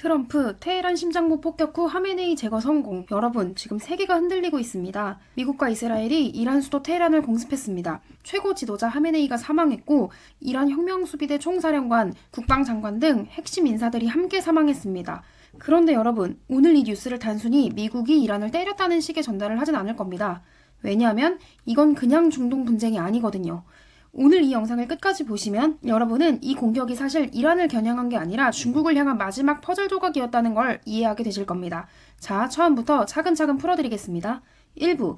트럼프, 테헤란 심장부 폭격 후 하메네이 제거 성공. 여러분, 지금 세계가 흔들리고 있습니다. 미국과 이스라엘이 이란 수도 테헤란을 공습했습니다. 최고 지도자 하메네이가 사망했고 이란 혁명수비대 총사령관, 국방장관 등 핵심 인사들이 함께 사망했습니다. 그런데 여러분, 오늘 이 뉴스를 단순히 미국이 이란을 때렸다는 식의 전달을 하진 않을 겁니다. 왜냐하면 이건 그냥 중동 분쟁이 아니거든요. 오늘 이 영상을 끝까지 보시면 여러분은 이 공격이 사실 이란을 겨냥한 게 아니라 중국을 향한 마지막 퍼즐 조각이었다는 걸 이해하게 되실 겁니다. 자, 처음부터 차근차근 풀어드리겠습니다. 1부,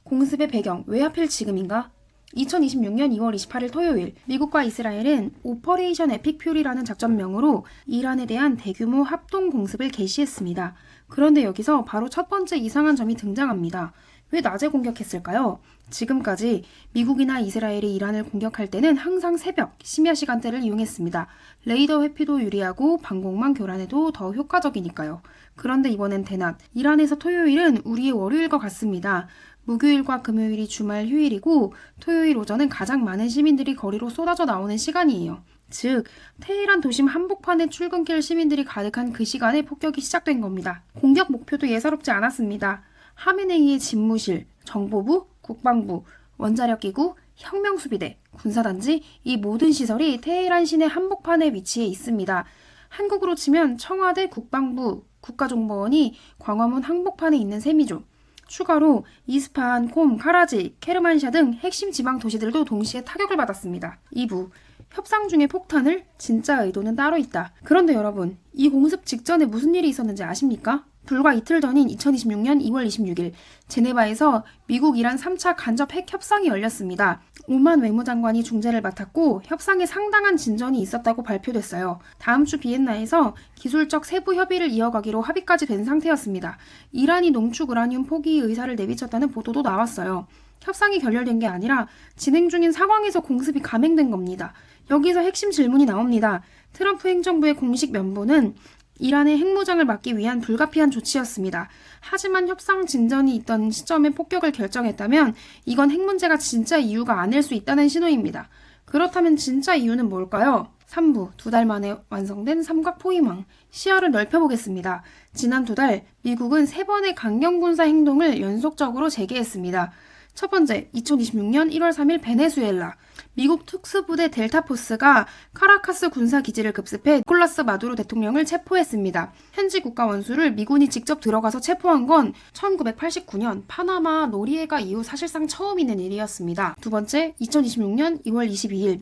공습의 배경, 왜 하필 지금인가? 2026년 2월 28일 토요일, 미국과 이스라엘은 오퍼레이션 에픽 퓨리라는 작전명으로 이란에 대한 대규모 합동 공습을 개시했습니다. 그런데 여기서 바로 첫 번째 이상한 점이 등장합니다. 왜 낮에 공격했을까요? 지금까지 미국이나 이스라엘이 이란을 공격할 때는 항상 새벽, 심야 시간대를 이용했습니다. 레이더 회피도 유리하고 방공망 교란에도 더 효과적이니까요. 그런데 이번엔 대낮, 이란에서 토요일은 우리의 월요일과 같습니다. 목요일과 금요일이 주말 휴일이고 토요일 오전은 가장 많은 시민들이 거리로 쏟아져 나오는 시간이에요. 즉, 테헤란 도심 한복판에 출근길 시민들이 가득한 그 시간에 폭격이 시작된 겁니다. 공격 목표도 예사롭지 않았습니다. 하메네이의 집무실, 정보부, 국방부, 원자력기구, 혁명수비대, 군사단지 이 모든 시설이 테헤란 시내 한복판에 위치해 있습니다. 한국으로 치면 청와대, 국방부, 국가정보원이 광화문 한복판에 있는 셈이죠. 추가로 이스파한, 콤, 카라지, 케르만샤 등 핵심 지방 도시들도 동시에 타격을 받았습니다. 2부, 협상 중에 폭탄을? 진짜 의도는 따로 있다. 그런데 여러분, 이 공습 직전에 무슨 일이 있었는지 아십니까? 불과 이틀 전인 2026년 2월 26일 제네바에서 미국-이란 3차 간접 핵 협상이 열렸습니다. 오만 외무장관이 중재를 맡았고 협상에 상당한 진전이 있었다고 발표됐어요. 다음 주 비엔나에서 기술적 세부 협의를 이어가기로 합의까지 된 상태였습니다. 이란이 농축 우라늄 포기 의사를 내비쳤다는 보도도 나왔어요. 협상이 결렬된 게 아니라 진행 중인 상황에서 공습이 감행된 겁니다. 여기서 핵심 질문이 나옵니다. 트럼프 행정부의 공식 면보는 이란의 핵무장을 막기 위한 불가피한 조치였습니다. 하지만 협상 진전이 있던 시점에 폭격을 결정했다면 이건 핵 문제가 진짜 이유가 아닐 수 있다는 신호입니다. 그렇다면 진짜 이유는 뭘까요? 3부, 2달 만에 완성된 삼각 포위망. 시야를 넓혀보겠습니다. 지난 2달, 미국은 3번의 강경군사 행동을 연속적으로 재개했습니다. 첫 번째, 2026년 1월 3일 베네수엘라. 미국 특수부대 델타포스가 카라카스 군사기지를 급습해 니콜라스 마두로 대통령을 체포했습니다. 현지 국가 원수를 미군이 직접 들어가서 체포한 건 1989년 파나마 노리에가 이후 사실상 처음 있는 일이었습니다. 두 번째, 2026년 2월 22일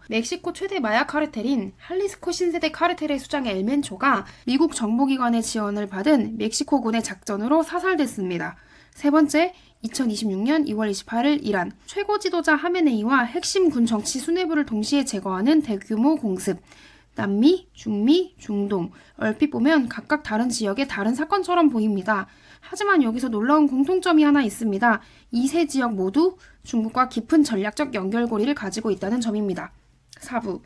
멕시코 최대 마약 카르텔인 할리스코 신세대 카르텔의 수장 엘멘초가 미국 정보기관의 지원을 받은 멕시코군의 작전으로 사살됐습니다. 세 번째, 2026년 2월 28일 이란 최고 지도자 하메네이와 핵심 군 정치 수뇌부를 동시에 제거하는 대규모 공습. 남미, 중미, 중동. 얼핏 보면 각각 다른 지역의 다른 사건처럼 보입니다. 하지만 여기서 놀라운 공통점이 하나 있습니다. 이 세 지역 모두 중국과 깊은 전략적 연결고리를 가지고 있다는 점입니다. 4부,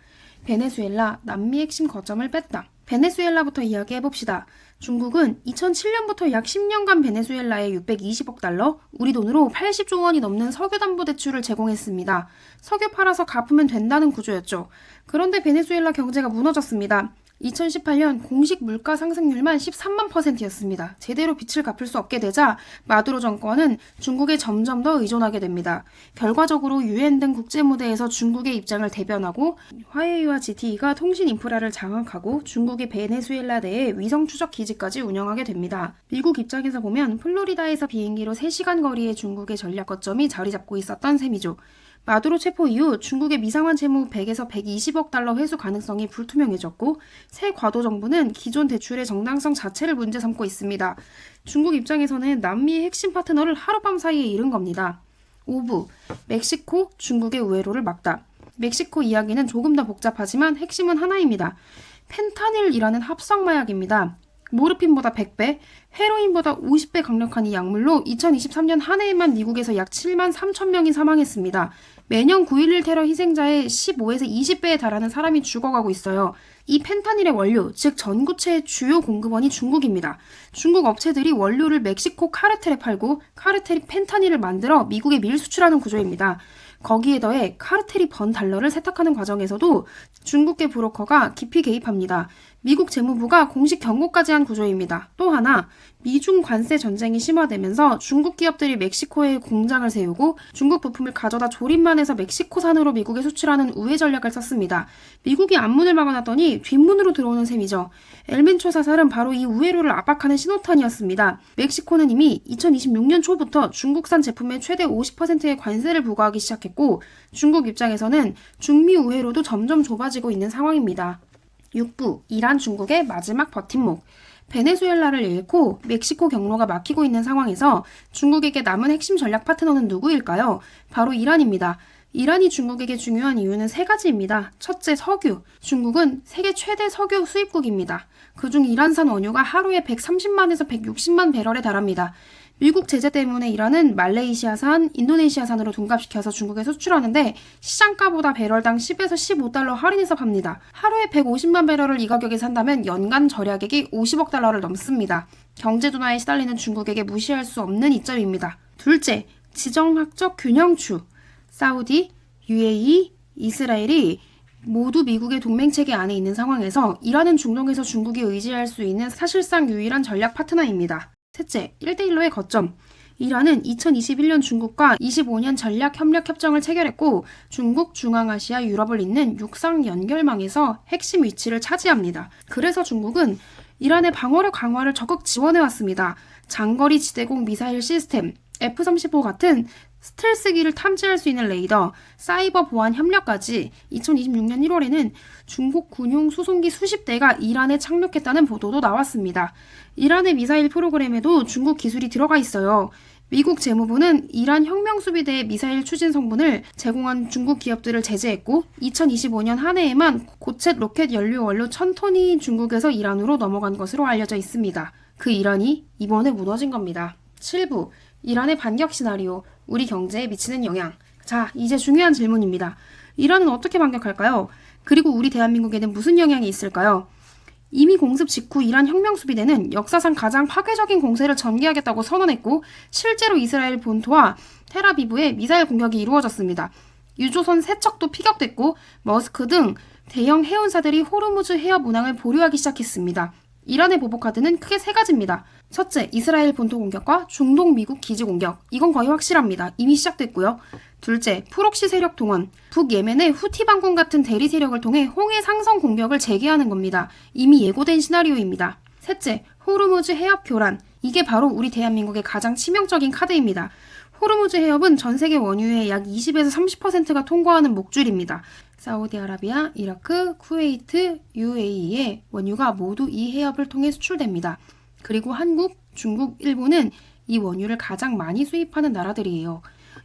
베네수엘라 남미 핵심 거점을 뺐다. 베네수엘라부터 이야기해봅시다. 중국은 2007년부터 약 10년간 베네수엘라에 620억 달러, 우리 돈으로 80조 원이 넘는 석유담보대출을 제공했습니다. 석유 팔아서 갚으면 된다는 구조였죠. 그런데 베네수엘라 경제가 무너졌습니다. 2018년 공식 물가 상승률만 13만%였습니다. 제대로 빚을 갚을 수 없게 되자 마두로 정권은 중국에 점점 더 의존하게 됩니다. 결과적으로 유엔 등 국제 무대에서 중국의 입장을 대변하고 화웨이와 ZTE가 통신 인프라를 장악하고 중국이 베네수엘라 내에 위성 추적 기지까지 운영하게 됩니다. 미국 입장에서 보면 플로리다에서 비행기로 3시간 거리의 중국의 전략 거점이 자리 잡고 있었던 셈이죠. 마두로 체포 이후 중국의 미상환 채무 100에서 120억 달러 회수 가능성이 불투명해졌고 새 과도 정부는 기존 대출의 정당성 자체를 문제 삼고 있습니다. 중국 입장에서는 남미의 핵심 파트너를 하룻밤 사이에 잃은 겁니다. 5부, 멕시코, 중국의 우회로를 막다. 멕시코 이야기는 조금 더 복잡하지만 핵심은 하나입니다. 펜타닐이라는 합성마약입니다. 모르핀보다 100배, 헤로인보다 50배 강력한 이 약물로 2023년 한 해에만 미국에서 약 7만 3천 명이 사망했습니다. 매년 9.11 테러 희생자의 15에서 20배에 달하는 사람이 죽어가고 있어요. 이 펜타닐의 원료, 즉 전구체의 주요 공급원이 중국입니다. 중국 업체들이 원료를 멕시코 카르텔에 팔고 카르텔이 펜타닐을 만들어 미국에 밀수출하는 구조입니다. 거기에 더해 카르텔이 번 달러를 세탁하는 과정에서도 중국계 브로커가 깊이 개입합니다. 미국 재무부가 공식 경고까지 한 구조입니다. 또 하나, 미중 관세 전쟁이 심화되면서 중국 기업들이 멕시코에 공장을 세우고 중국 부품을 가져다 조립만 해서 멕시코산으로 미국에 수출하는 우회 전략을 썼습니다. 미국이 앞문을 막아놨더니 뒷문으로 들어오는 셈이죠. 엘멘초 사살은 바로 이 우회로를 압박하는 신호탄이었습니다. 멕시코는 이미 2026년 초부터 중국산 제품에 최대 50%의 관세를 부과하기 시작했고 중국 입장에서는 중미 우회로도 점점 좁아지고 있는 상황입니다. 6부, 이란 중국의 마지막 버팀목. 베네수엘라를 잃고 멕시코 경로가 막히고 있는 상황에서 중국에게 남은 핵심 전략 파트너는 누구일까요? 바로 이란입니다. 이란이 중국에게 중요한 이유는 세 가지입니다. 첫째, 석유. 중국은 세계 최대 석유 수입국입니다. 그중 이란산 원유가 하루에 130만에서 160만 배럴에 달합니다. 미국 제재 때문에 이란은 말레이시아산, 인도네시아산으로 둔갑시켜서 중국에 수출하는데 시장가보다 배럴당 10에서 15달러 할인해서 팝니다. 하루에 150만 배럴을 이 가격에 산다면 연간 절약액이 50억 달러를 넘습니다. 경제 둔화에 시달리는 중국에게 무시할 수 없는 이점입니다. 둘째, 지정학적 균형추. 사우디, UAE, 이스라엘이 모두 미국의 동맹체계 안에 있는 상황에서 이란은 중동에서 중국이 의지할 수 있는 사실상 유일한 전략 파트너입니다. 셋째, 1대1로의 거점. 이란은 2021년 중국과 25년 전략협력협정을 체결했고 중국, 중앙아시아, 유럽을 잇는 육상 연결망에서 핵심 위치를 차지합니다. 그래서 중국은 이란의 방어력 강화를 적극 지원해왔습니다. 장거리 지대공 미사일 시스템, F-35 같은 스텔스기를 탐지할 수 있는 레이더, 사이버 보안 협력까지 2026년 1월에는 중국 군용 수송기 수십 대가 이란에 착륙했다는 보도도 나왔습니다. 이란의 미사일 프로그램에도 중국 기술이 들어가 있어요. 미국 재무부는 이란 혁명수비대의 미사일 추진 성분을 제공한 중국 기업들을 제재했고 2025년 한 해에만 고체 로켓 연료 원료 1000톤이 중국에서 이란으로 넘어간 것으로 알려져 있습니다. 그 이란이 이번에 무너진 겁니다. 7부, 이란의 반격 시나리오, 우리 경제에 미치는 영향. 자, 이제 중요한 질문입니다. 이란은 어떻게 반격할까요? 그리고 우리 대한민국에는 무슨 영향이 있을까요? 이미 공습 직후 이란 혁명수비대는 역사상 가장 파괴적인 공세를 전개하겠다고 선언했고 실제로 이스라엘 본토와 텔아비브에 미사일 공격이 이루어졌습니다. 유조선 3척도 피격됐고 머스크 등 대형 해운사들이 호르무즈 해협 운항을 보류하기 시작했습니다. 이란의 보복카드는 크게 세 가지입니다. 첫째, 이스라엘 본토 공격과 중동 미국 기지 공격. 이건 거의 확실합니다. 이미 시작됐고요. 둘째, 프록시 세력 동원. 북예멘의 후티 반군 같은 대리 세력을 통해 홍해 상성 공격을 재개하는 겁니다. 이미 예고된 시나리오입니다. 셋째, 호르무즈 해협 교란. 이게 바로 우리 대한민국의 가장 치명적인 카드입니다. 호르무즈 해협은 전 세계 원유의 약 20에서 30%가 통과하는 목줄입니다. 사우디아라비아, 이라크, 쿠웨이트, UAE의 원유가 모두 이 해협을 통해 수출됩니다. 그리고 한국, 중국, 일본은 이 원유를 가장 많이 수입하는 나라들이에요.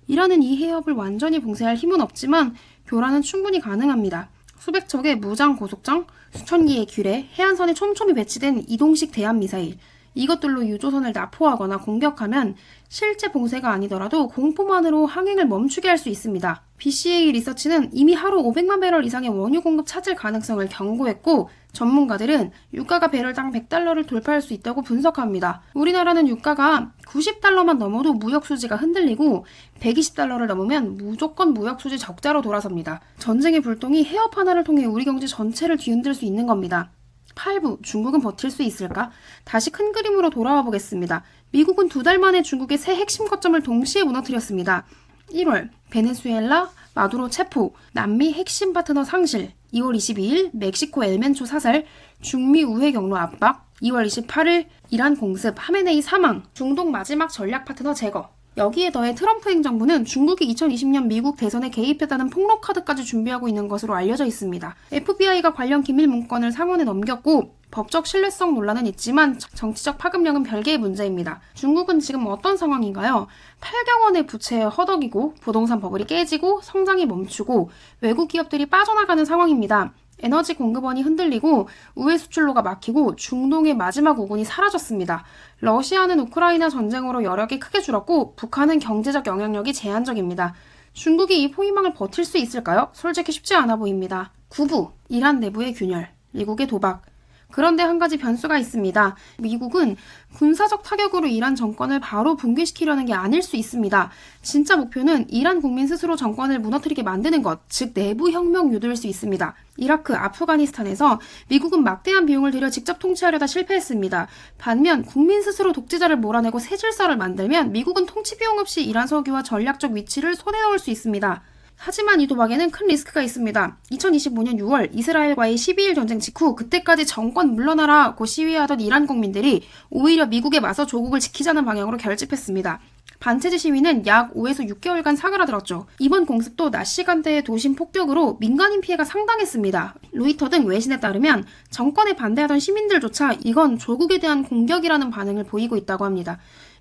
이란은 이 해협을 완전히 봉쇄할 힘은 없지만 교란은 충분히 가능합니다. 수백 척의 무장 고속정, 수천 개의 규례, 해안선에 촘촘히 배치된 이동식 대한미사일, 이것들로 유조선을 납포하거나 공격하면 실제 봉쇄가 아니더라도 공포만으로 항행을 멈추게 할 수 있습니다. BCA 리서치는 이미 하루 500만 배럴 이상의 원유 공급 차질 가능성을 경고했고 전문가들은 유가가 배럴당 100달러를 돌파할 수 있다고 분석합니다. 우리나라는 유가가 90달러만 넘어도 무역수지가 흔들리고 120달러를 넘으면 무조건 무역수지 적자로 돌아섭니다. 전쟁의 불똥이 해협 하나를 통해 우리 경제 전체를 뒤흔들 수 있는 겁니다. 8부, 중국은 버틸 수 있을까? 다시 큰 그림으로 돌아와 보겠습니다. 미국은 2달 만에 중국의 새 핵심 거점을 동시에 무너뜨렸습니다. 1월, 베네수엘라, 마두로 체포, 남미 핵심 파트너 상실. 2월 22일, 멕시코 엘멘초 사살, 중미 우회 경로 압박. 2월 28일, 이란 공습, 하메네이 사망, 중동 마지막 전략 파트너 제거. 여기에 더해 트럼프 행정부는 중국이 2020년 미국 대선에 개입했다는 폭로카드까지 준비하고 있는 것으로 알려져 있습니다. FBI가 관련 기밀 문건을 상원에 넘겼고 법적 신뢰성 논란은 있지만 정치적 파급력은 별개의 문제입니다. 중국은 지금 어떤 상황인가요? 8경 원의 부채에 허덕이고 부동산 버블이 깨지고 성장이 멈추고 외국 기업들이 빠져나가는 상황입니다. 에너지 공급원이 흔들리고 우회 수출로가 막히고 중동의 마지막 우군이 사라졌습니다. 러시아는 우크라이나 전쟁으로 여력이 크게 줄었고 북한은 경제적 영향력이 제한적입니다. 중국이 이 포위망을 버틸 수 있을까요? 솔직히 쉽지 않아 보입니다. 9부, 이란 내부의 균열, 미국의 도박. 그런데 한 가지 변수가 있습니다. 미국은 군사적 타격으로 이란 정권을 바로 붕괴시키려는 게 아닐 수 있습니다. 진짜 목표는 이란 국민 스스로 정권을 무너뜨리게 만드는 것, 즉 내부 혁명 유도일 수 있습니다. 이라크, 아프가니스탄에서 미국은 막대한 비용을 들여 직접 통치하려다 실패했습니다. 반면 국민 스스로 독재자를 몰아내고 새 질서를 만들면 미국은 통치 비용 없이 이란 석유와 전략적 위치를 손에 넣을 수 있습니다. 하지만 이 도박에는 큰 리스크가 있습니다. 2025년 6월 이스라엘과의 12일 전쟁 직후 그때까지 정권 물러나라고 시위하던 이란 국민들이 오히려 미국에 맞서 조국을 지키자는 방향으로 결집했습니다. 반체제 시위는 약 5에서 6개월간 사그라들었죠. 이번 공습도 낮 시간대의 도심 폭격으로 민간인 피해가 상당했습니다. 로이터 등 외신에 따르면 정권에 반대하던 시민들조차 이건 조국에 대한 공격이라는 반응을 보이고 있다고 합니다.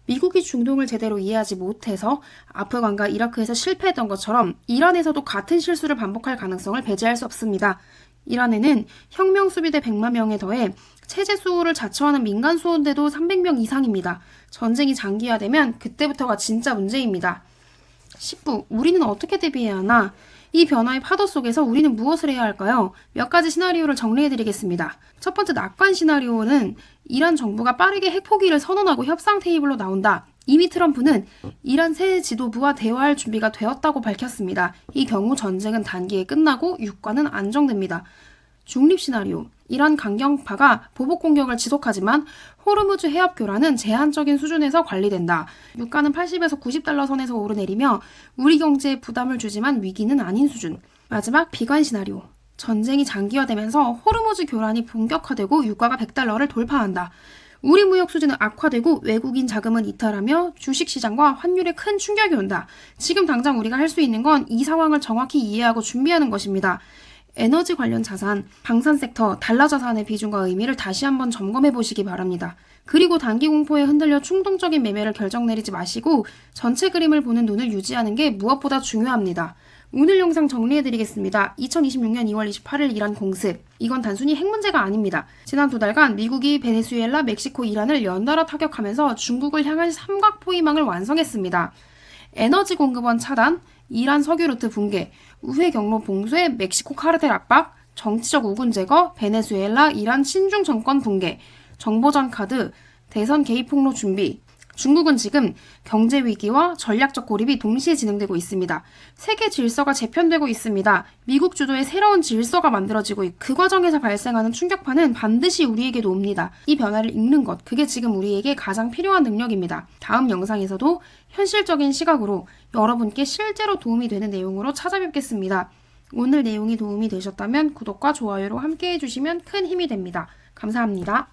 미국이 중동을 제대로 이해하지 못해서 아프간과 이라크에서 실패했던 것처럼 이란에서도 같은 실수를 반복할 가능성을 배제할 수 없습니다. 이란에는 혁명 수비대 100만 명에 더해 체제 수호를 자처하는 민간 수호대도 300명 이상입니다. 전쟁이 장기화되면 그때부터가 진짜 문제입니다. 10부, 우리는 어떻게 대비해야 하나? 이 변화의 파도 속에서 우리는 무엇을 해야 할까요? 몇 가지 시나리오를 정리해드리겠습니다. 첫 번째 낙관 시나리오는 이란 정부가 빠르게 핵 포기를 선언하고 협상 테이블로 나온다. 이미 트럼프는 이란 새 지도부와 대화할 준비가 되었다고 밝혔습니다. 이 경우 전쟁은 단기에 끝나고 유가는 안정됩니다. 중립 시나리오. 이란 강경파가 보복 공격을 지속하지만 호르무즈 해협 교란은 제한적인 수준에서 관리된다. 유가는 80에서 90달러 선에서 오르내리며 우리 경제에 부담을 주지만 위기는 아닌 수준. 마지막 비관 시나리오. 전쟁이 장기화되면서 호르무즈 교란이 본격화되고 유가가 100달러를 돌파한다. 우리 무역 수지는 악화되고 외국인 자금은 이탈하며 주식시장과 환율에 큰 충격이 온다. 지금 당장 우리가 할 수 있는 건 이 상황을 정확히 이해하고 준비하는 것입니다. 에너지 관련 자산, 방산 섹터, 달러 자산의 비중과 의미를 다시 한번 점검해 보시기 바랍니다. 그리고 단기 공포에 흔들려 충동적인 매매를 결정 내리지 마시고 전체 그림을 보는 눈을 유지하는 게 무엇보다 중요합니다. 오늘 영상 정리해드리겠습니다. 2026년 2월 28일 이란 공습. 이건 단순히 핵 문제가 아닙니다. 지난 2달간 미국이 베네수엘라, 멕시코, 이란을 연달아 타격하면서 중국을 향한 삼각포위망을 완성했습니다. 에너지 공급원 차단, 이란 석유 루트 붕괴, 우회 경로 봉쇄, 멕시코 카르텔 압박, 정치적 우군 제거, 베네수엘라, 이란 친중 정권 붕괴, 정보전 카드, 대선 개입 폭로 준비. 중국은 지금 경제 위기와 전략적 고립이 동시에 진행되고 있습니다. 세계 질서가 재편되고 있습니다. 미국 주도의 새로운 질서가 만들어지고 있고 그 과정에서 발생하는 충격파는 반드시 우리에게도 옵니다. 이 변화를 읽는 것, 그게 지금 우리에게 가장 필요한 능력입니다. 다음 영상에서도 현실적인 시각으로 여러분께 실제로 도움이 되는 내용으로 찾아뵙겠습니다. 오늘 내용이 도움이 되셨다면 구독과 좋아요로 함께 해주시면 큰 힘이 됩니다. 감사합니다.